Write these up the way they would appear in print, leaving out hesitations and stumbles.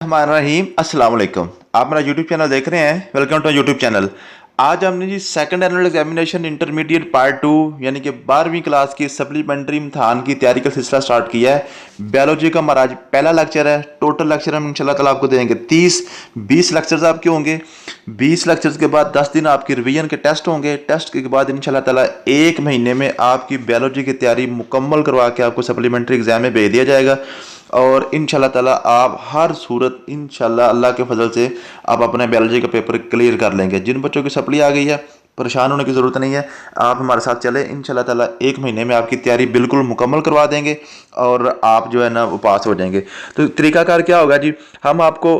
बिस्मिल्लाहिर्रहमानिर्रहीम। अस्सलाम वालेकुम। आप मेरा यूट्यूब चैनल देख रहे हैं, वेलकम टू यूट्यूब चैनल। आज हमने जी second annual examination intermediate part 2 यानी कि 12वीं क्लास की सप्लीमेंट्री इम्तहान की तैयारी का सिलसिला स्टार्ट किया है। बायोलॉजी का हमारा आज पहला लेक्चर है। टोटल लेक्चर हम इंशाल्लाह ताला आपको देंगे 20 लेक्चर्स आपके होंगे। 20 लेक्चर्स के बाद 10 दिन आपकी रिवीजन के टेस्ट होंगे। टेस्ट के बाद इंशाल्लाह ताला 1 महीने में आपकी बायोलॉजी की तैयारी मुकम्मल करवा के आपको सप्लीमेंट्री एग्जाम में भेज दिया जाएगा। और इंशाल्लाह ताला आप हर सूरत इंशाल्लाह अल्लाह के फजल से आप अपने बायोलॉजी का पेपर क्लियर कर लेंगे। जिन बच्चों की सप्ली आ गई है परेशान होने की ज़रूरत नहीं है, आप हमारे साथ चले। इंशाल्लाह ताला 1 महीने में आपकी तैयारी बिल्कुल मुकम्मल करवा देंगे और आप जो है ना वो पास हो जाएंगे। तो तरीकाकार क्या होगा जी, हम आपको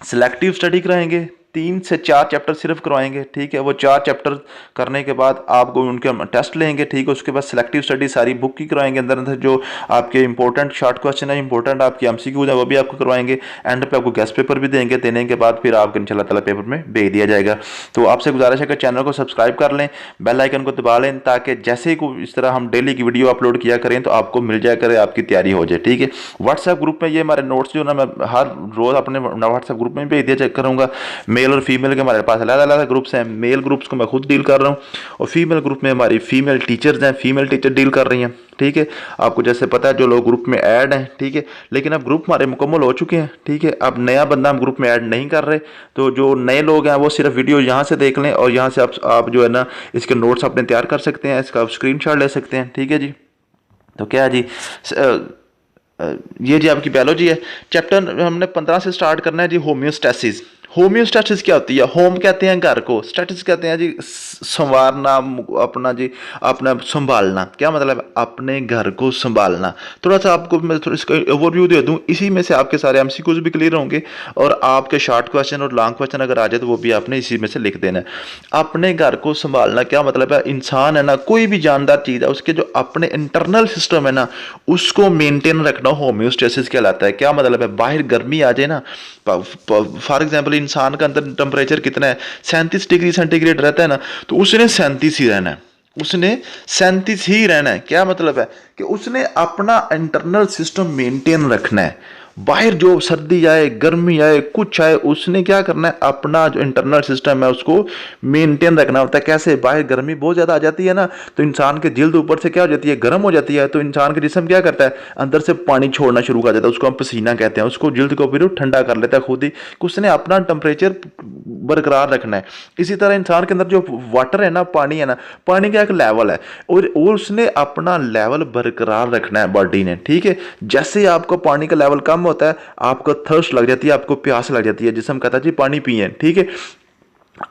सिलेक्टिव स्टडी कराएंगे। 3 से 4 चैप्टर सिर्फ करवाएंगे, ठीक है। वो 4 चैप्टर करने के बाद आपको उनके हम टेस्ट लेंगे, ठीक है। उसके बाद सिलेक्टिव स्टडी सारी बुक की करवाएंगे। अंदर अंदर जो आपके इंपॉर्टेंट शॉर्ट क्वेश्चन है, इंपॉर्टेंट आपकी एमसीक्यूज है, वो भी आपको करवाएंगे। एंड पे आपको गेस्ट पेपर भी देंगे। देने के बाद फिर आपको इंशाल्लाह ताला पेपर में भेज दिया जाएगा। तो आपसे गुजारिश है कि चैनल को सब्सक्राइब कर लें, बेल आइकन को दबा लें, ताकि जैसे ही कोई इस तरह हम डेली की वीडियो अपलोड किया करें तो आपको मिल जाया करे, आपकी तैयारी हो जाए, ठीक है। व्हाट्सएप ग्रुप में ये हमारे नोट्स जो ना मैं हर रोज़ अपने व्हाट्सएप ग्रुप में भेज दिया करूँगा। मेल और फीमेल के हमारे पास अलग अलग ग्रुप्स हैं। मेल ग्रुप्स को मैं खुद डील कर रहा हूँ और फीमेल ग्रुप में हमारी फीमेल टीचर्स हैं, फीमेल टीचर डील कर रही हैं, ठीक है। आपको जैसे पता है जो लोग ग्रुप में ऐड हैं, ठीक है। लेकिन अब ग्रुप हमारे मुकम्मल हो चुके हैं, ठीक है। अब नया बंदा हम ग्रुप में ऐड नहीं कर रहे। तो जो नए लोग हैं वो सिर्फ वीडियो यहाँ से देख लें और यहाँ से आप जो है ना इसके नोट्स अपने तैयार कर सकते हैं, इसका आप स्क्रीनशॉट ले सकते हैं, ठीक है जी। तो क्या है जी, ये जी आपकी बायोलॉजी है। चैप्टर हमने 15 से स्टार्ट करना है जी। होम्योस्टैसिस। होम्योस्टैसिस क्या होती है? होम कहते हैं घर को, स्टैटिस कहते हैं जी संवारना, अपना जी अपना संभालना। क्या मतलब है? अपने घर को संभालना। थोड़ा सा आपको मैं थोड़ा इसका ओवरव्यू दे दूं, इसी में से आपके सारे एमसीक्यूज भी क्लियर होंगे और आपके शॉर्ट क्वेश्चन और लॉन्ग क्वेश्चन अगर आ जाए तो वो भी आपने इसी में से लिख देना है। अपने घर को संभालना क्या मतलब है? इंसान है ना, कोई भी जानदार चीज़ है, उसके जो अपने इंटरनल सिस्टम है ना उसको मेंटेन रखना होम्योस्टेसिस कहलाता है। क्या मतलब है? बाहर गर्मी आ जाए ना, फॉर एग्जाम्पल इंसान का अंदर टेम्परेचर कितना है, 37 डिग्री सेंटीग्रेड रहता है ना, तो उसने 37 ही रहना है, उसने 37 ही रहना है। क्या मतलब है? कि उसने अपना इंटरनल सिस्टम मेंटेन रखना है। बाहर जो सर्दी आए, गर्मी आए, कुछ आए, उसने क्या करना है? अपना जो इंटरनल सिस्टम है उसको मेंटेन रखना होता है। कैसे? बाहर गर्मी बहुत ज़्यादा आ जाती है ना, तो इंसान के जल्द ऊपर से क्या हो जाती है? गर्म हो जाती है। तो इंसान का जिस्म क्या करता है? अंदर से पानी छोड़ना शुरू कर देता है, उसको हम पसीना कहते हैं। उसको जल्द को फिर ठंडा कर लेता है खुद ही। उसने अपना टेम्परेचर बरकरार रखना है। इसी तरह इंसान के अंदर जो वाटर है ना, पानी है ना, पानी का एक लेवल है और उसने अपना लेवल बरकरार रखना है बॉडी ने, ठीक है। जैसे ही आपको पानी का लेवल कम होता है, आपको थर्स्ट लग जाती है, आपको प्यास लग जाती है, जिसम कहता है जी पानी पिए, ठीक है।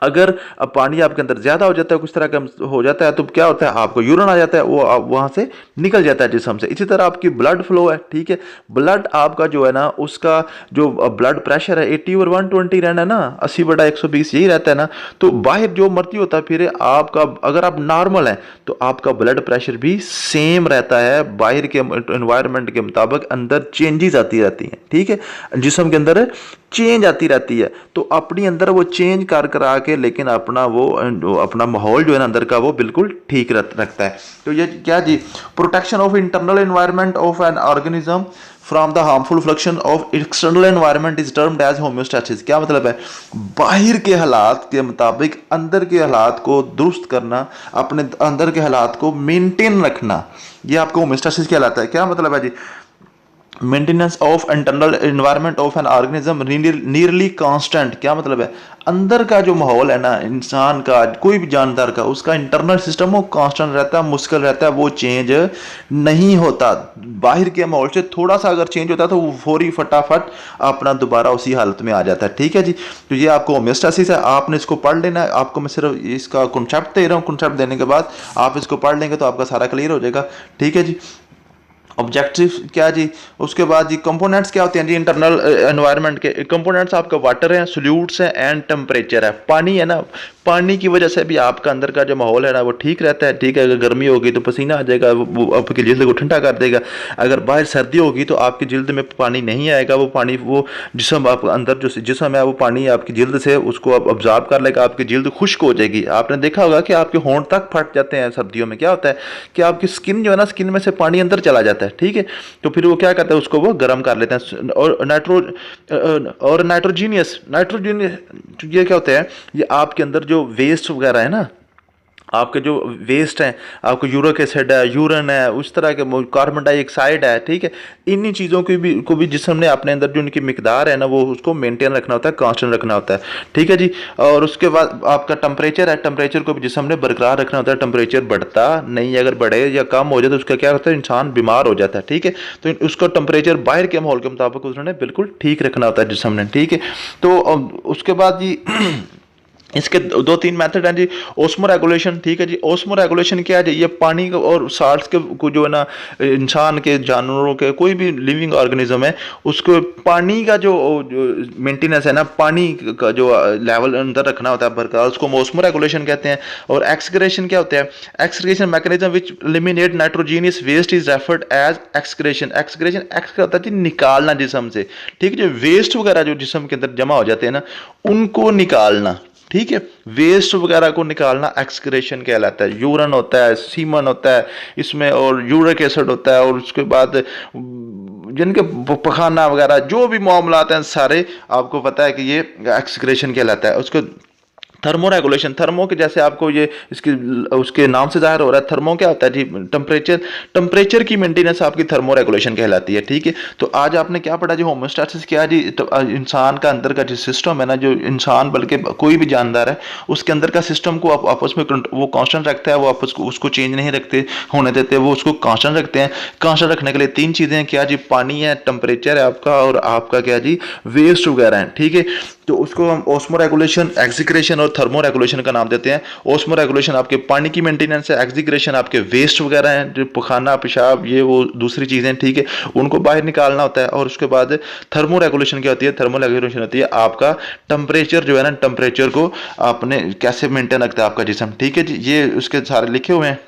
अगर अब पानी आपके अंदर ज़्यादा हो जाता है, कुछ तरह का हो जाता है, तो क्या होता है? आपको यूरिन आ जाता है, वो वहाँ से निकल जाता है जिस्म से। इसी तरह आपकी ब्लड फ्लो है, ठीक है। ब्लड आपका जो है ना, उसका जो ब्लड प्रेशर है 80 और 120 रहना है ना, 80/120 यही रहता है ना। तो बाहर जो मर्जी होता है फिर आपका, अगर आप नॉर्मल हैं तो आपका ब्लड प्रेशर भी सेम रहता है। बाहर के एनवायरनमेंट के मुताबिक अंदर चेंजेस आती रहती हैं, ठीक है। जिस्म के अंदर चेंज आती रहती है, तो अपनी अंदर वो चेंज कर करा के, लेकिन अपना वो अपना माहौल जो है ना अंदर का वो बिल्कुल ठीक रखता है। तो ये क्या जी, protection of internal environment of an organism from the harmful fluctuation of external environment is termed as homeostasis. क्या मतलब है? बाहर के हालात के मुताबिक अंदर के हालात को दुरुस्त करना, अपने अंदर के हालात को मेंटेन रखना, ये आपको होम्योस्टैसिस कहलाता है। क्या मतलब है जी? Maintenance of internal environment of an organism nearly constant. क्या मतलब है? अंदर का जो माहौल है ना इंसान का, कोई भी जानदार का, उसका इंटरनल सिस्टम वो कांस्टेंट रहता है, मुश्किल रहता है, वो चेंज नहीं होता। बाहर के माहौल से थोड़ा सा अगर चेंज होता है तो वो फौरी फटाफट अपना दोबारा उसी हालत में आ जाता है, ठीक है जी। तो ये आपको होम्योस्टैसिस है, आपने इसको पढ़ लेना है। आपको मैं सिर्फ इसका कॉन्सेप्ट दे रहा हूँ, कॉन्सेप्ट देने के बाद आप इसको पढ़ लेंगे तो आपका सारा क्लियर हो जाएगा, ठीक है जी। ऑब्जेक्टिव क्या जी? उसके बाद जी कंपोनेंट्स क्या होते हैं जी इंटरनल एनवायरनमेंट के? कंपोनेंट्स आपका वाटर है, सोल्यूट्स है एंड टेम्परेचर है। पानी है ना, पानी की वजह से भी आपका अंदर का जो माहौल है ना वो ठीक रहता है, ठीक है। अगर गर्मी होगी तो पसीना आ जाएगा, वो आपकी जिल्द को ठंडा कर देगा। अगर बाहर सर्दी होगी तो आपकी जिल्द में पानी नहीं आएगा, वो पानी, वो जिस्म आप अंदर जो जिस्म है वो पानी आपकी जिल्द से उसको आप ऑब्जॉर्व कर लेगा, आपकी जिल्द खुश्क हो जाएगी। आपने देखा होगा कि आपके होंठ तक फट जाते हैं सर्दियों में। क्या होता है कि आपकी स्किन जो है ना, स्किन में से पानी अंदर चला जाता है, ठीक है। तो फिर वो क्या करता है, उसको वो गर्म कर लेते हैं। और नाइट्रोजीनियस ये क्या होता है, ये आपके अंदर जो वेस्ट वगैरह है ना, आपके जो वेस्ट हैं, आपको यूरिक एसिड है, यूरिन है, उस तरह के कार्बन डाइऑक्साइड है, ठीक है। इन्हीं चीज़ों को भी जिसम ने अपने अंदर जो उनकी मिकदार है ना वो उसको मेंटेन रखना होता है, कांस्टेंट रखना होता है, ठीक है जी। और उसके बाद आपका टेम्परेचर है, टेम्परेचर को भी जिसम ने बरकरार रखना होता है। टेम्परेचर बढ़ता नहीं, अगर बढ़े या कम हो जाए तो उसका क्या होता है, इंसान बीमार हो जाता है, ठीक है। तो उसको टेम्परेचर बाहर के माहौल के मुताबिक उसने बिल्कुल ठीक रखना होता है जिसम ने, ठीक है। तो उसके बाद जी इसके दो तीन मेथड हैं जी। ओस्मो रेगुलेशन, ठीक है जी। ओस्मो रेगुलेशन क्या है जी, ये पानी और साल्ट्स के को जो है ना, इंसान के, जानवरों के, कोई भी लिविंग ऑर्गेनिज्म है उसको पानी का जो मेंटेनेंस है ना, पानी का जो लेवल अंदर रखना होता है बरकरार, उसको ओस्मो रेगुलेशन कहते हैं। और एक्सक्रेशन क्या होता है, excretion mechanism which eliminate nitrogenous waste is referred as excretion. Excretion एक्स होता है जी निकालना जिस्म से, ठीक है। जो वेस्ट वगैरह जो जिस्म के अंदर जमा हो जाते हैं ना उनको निकालना, ठीक है। वेस्ट वगैरह को निकालना एक्सक्रेशन कहलाता है। यूरिन होता है, सीमन होता है इसमें, और यूरिक एसिड होता है, और उसके बाद जिनके पखाना वगैरह जो भी मामलात हैं सारे आपको पता है कि ये एक्सक्रेशन कहलाता है। उसको थर्मो रेगुलेशन, थर्मो के जैसे आपको ये इसकी उसके नाम से जाहिर हो रहा है। थर्मो क्या होता है जी, टेम्परेचर की मेंटेनेंस आपकी थर्मो रेगुलेशन कहलाती है, ठीक है। तो आज आपने क्या पढ़ा जी, होमोस्टैसिस क्या है जी। तो इंसान का अंदर का जो सिस्टम है ना, जो इंसान बल्कि कोई भी जानदार है उसके अंदर का सिस्टम को आप आपस में वो कांस्टेंट रखता है, वो आपस को उसको चेंज नहीं रखते होने देते, वो उसको कांस्टेंट रखते हैं। कांस्टेंट रखने के लिए तीन चीज़ें हैं, क्या जी, पानी है, टेम्परेचर है आपका, और आपका क्या जी, वेस्ट वगैरह है, ठीक है। तो उसको हम ओस्मो रेगुलेशन, एक्सीक्रेशन और थर्मो रेगुलेशन का नाम देते हैं। ओस्मो रेगुलेशन आपके पानी की मेंटेनेंस है, एक्सीक्रेशन आपके वेस्ट वगैरह हैं, जो पखाना पेशाब ये वो दूसरी चीज़ें, ठीक है, उनको बाहर निकालना होता है। और उसके बाद थर्मो रेगुलेशन क्या होती है, थर्मो रेगुलेशन होती है आपका टेम्परेचर जो है ना, टेम्परेचर को आपने कैसे मेंटेन रखता है आपका जिस्म, ठीक है जी। ये उसके सारे लिखे हुए हैं।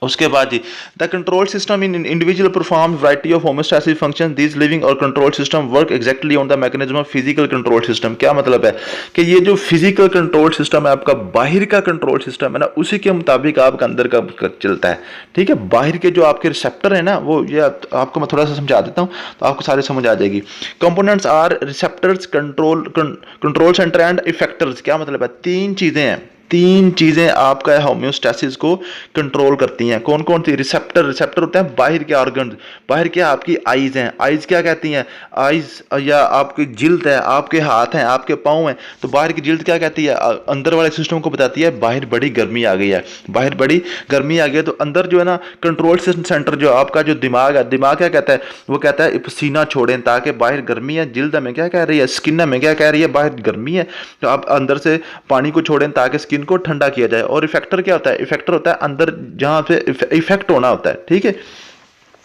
उसके बाद जी, the control system in individual perform variety of homeostasis function this living और control system work exactly on the mechanism of physical control system. क्या मतलब है कि ये जो फिजिकल कंट्रोल सिस्टम है आपका, बाहर का कंट्रोल सिस्टम है ना, उसी के मुताबिक आपका अंदर का चलता है, ठीक है। बाहर के जो आपके रिसेप्टर है ना, वो ये आपको मैं थोड़ा सा समझा देता हूँ तो आपको सारे समझ आ जाएगी। Components are receptors, control centre and effectors. क्या मतलब है, तीन चीजें हैं, तीन चीजें आपका होम्योस्टैसिस को कंट्रोल करती हैं। कौन कौन सी, रिसेप्टर, रिसेप्टर होते हैं बाहर के ऑर्गन, बाहर क्या आपकी आइज हैं, आइज क्या कहती हैं, आइज या आपकी जिल्द है, आपके हाथ हैं, आपके पाँव हैं, तो बाहर की जिल्द क्या कहती है, अंदर वाले सिस्टम को बताती है बाहर बड़ी गर्मी आ गई है, बाहर बड़ी गर्मी आ गई है। तो अंदर जो है ना कंट्रोल सेंटर जो आपका जो दिमाग है, दिमाग क्या कहता है, वो कहता है पसीना छोड़ें ताकि बाहर गर्मी है। जिल्द में क्या कह रही है, स्किन में क्या कह रही है, बाहर गर्मी है, तो आप अंदर से पानी को छोड़ें ताकि स्किन को ठंडा किया जाए। और इफेक्टर क्या होता है, इफेक्टर होता है अंदर जहां पे इफेक्ट होना होता है, ठीक है,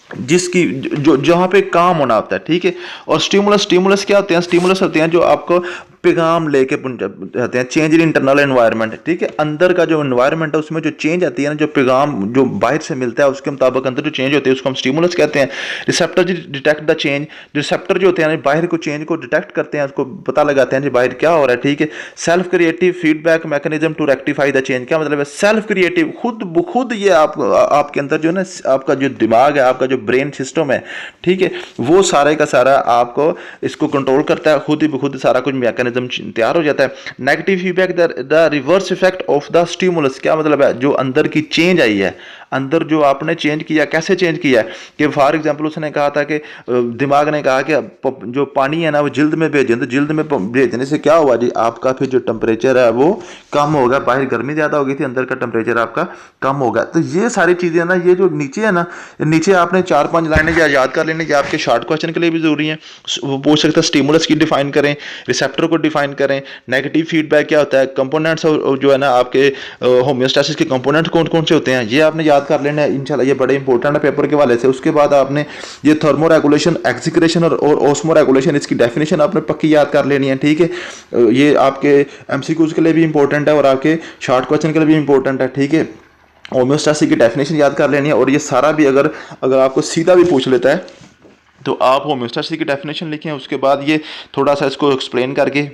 जिसकी जो जहां पे काम होना होता है, ठीक है। और स्टिमुलस, स्टिमुलस क्या होते हैं, स्टिमुलस होते हैं जो आपको पैगाम लेके जाते हैं, चेंज इन इंटरनल एनवायरनमेंट, ठीक है। अंदर का जो एनवायरनमेंट है उसमें जो चेंज आती है ना, जो पैगाम जो बाहर से मिलता है उसके मुताबिक अंदर जो चेंज होते हैं उसको हम स्टिमुलस कहते हैं। रिसेप्टर जी डिटेक्ट द चेंज, रिसेप्टर जो होते हैं बाहर को चेंज को डिटेक्ट करते हैं, उसको पता लगाते हैं जी बाहर क्या हो रहा है, ठीक है। Self creative feedback mechanism to rectify the change. क्या मतलब है, सेल्फ क्रिएटिव, खुद ब खुद ये आपके अंदर जो है ना, आपका जो दिमाग है, आपका जो ब्रेन सिस्टम है, ठीक है, वो सारे का सारा आपको इसको कंट्रोल करता है, खुद ही खुद सारा कुछ मैकेनिज्म तैयार हो जाता है। Negative feedback, the reverse effect of the stimulus. क्या मतलब है, जो अंदर की चेंज आई है, अंदर जो आपने चेंज किया, कैसे चेंज किया है कि फॉर एग्जांपल उसने कहा था कि दिमाग ने कहा कि जो पानी है ना वो जिल्द में भेजें, तो जिल्द में भेजने से क्या हुआ जी, आपका फिर जो टेम्परेचर है वो कम होगा, बाहर गर्मी ज़्यादा हो गई थी, अंदर का टेम्परेचर आपका कम होगा। तो ये सारी चीज़ें ना, ये जो नीचे है ना, नीचे आपने 4-5 लाइनें याद कर लेने, आपके शॉर्ट क्वेश्चन के लिए भी जरूरी है। वो पूछ सकता है स्टिमुलस की डिफाइन करें, रिसेप्टर को डिफाइन करें, नेगेटिव फीडबैक क्या होता है, कंपोनेंट्स जो है ना आपके होम्योस्टैसिस के कंपोनेंट कौन कौन से होते हैं, ये आपने याद याद कर लेना है इंशाल्लाह, ये बड़े इंपॉर्टेंट है पेपर के वाले से। उसके बाद आपने ये थर्मो रेगुलेशन, एक्सीक्रेशन और ओस्मो रेगुलेशन, इसकी डेफिनेशन आपने पक्की याद कर लेनी है, ठीक है। ये आपके एमसीक्यूज के लिए भी इंपॉर्टेंट है और आपके शॉर्ट क्वेश्चन के लिए भी इंपॉर्टेंट है, ठीक है। होम्योस्टैसिस की डेफिनेशन याद कर लेनी है। और ये सारा भी अगर आपको सीधा भी पूछ लेता है तो आप होम्योस्टैसिस की डेफिनेशन लिखें, उसके बाद ये थोड़ा सा इसको एक्सप्लेन करके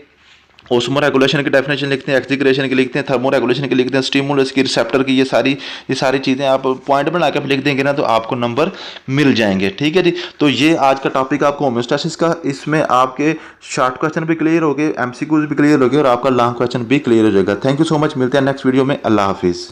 ओस्मो रेगुलेशन की डेफिनेशन लिखते हैं, एक्सीक्रेशन की लिखते हैं, थर्मो रेगुलेशन की लिखते हैं, स्टिमुलस की, रिसेप्टर की, ये सारी चीज़ें आप पॉइंट बना के लिख देंगे ना तो आपको नंबर मिल जाएंगे, ठीक है जी। तो ये आज का टॉपिक आपको होम्योस्टैसिस का, इसमें आपके शॉर्ट क्वेश्चन भी क्लियर हो गए, एमसीक्यूज भी क्लियर हो गए और आपका लॉन्ग क्वेश्चन भी क्लियर हो जाएगा। थैंक यू सो मच, मिलते हैं नेक्स्ट वीडियो में। अल्लाह हाफिज़।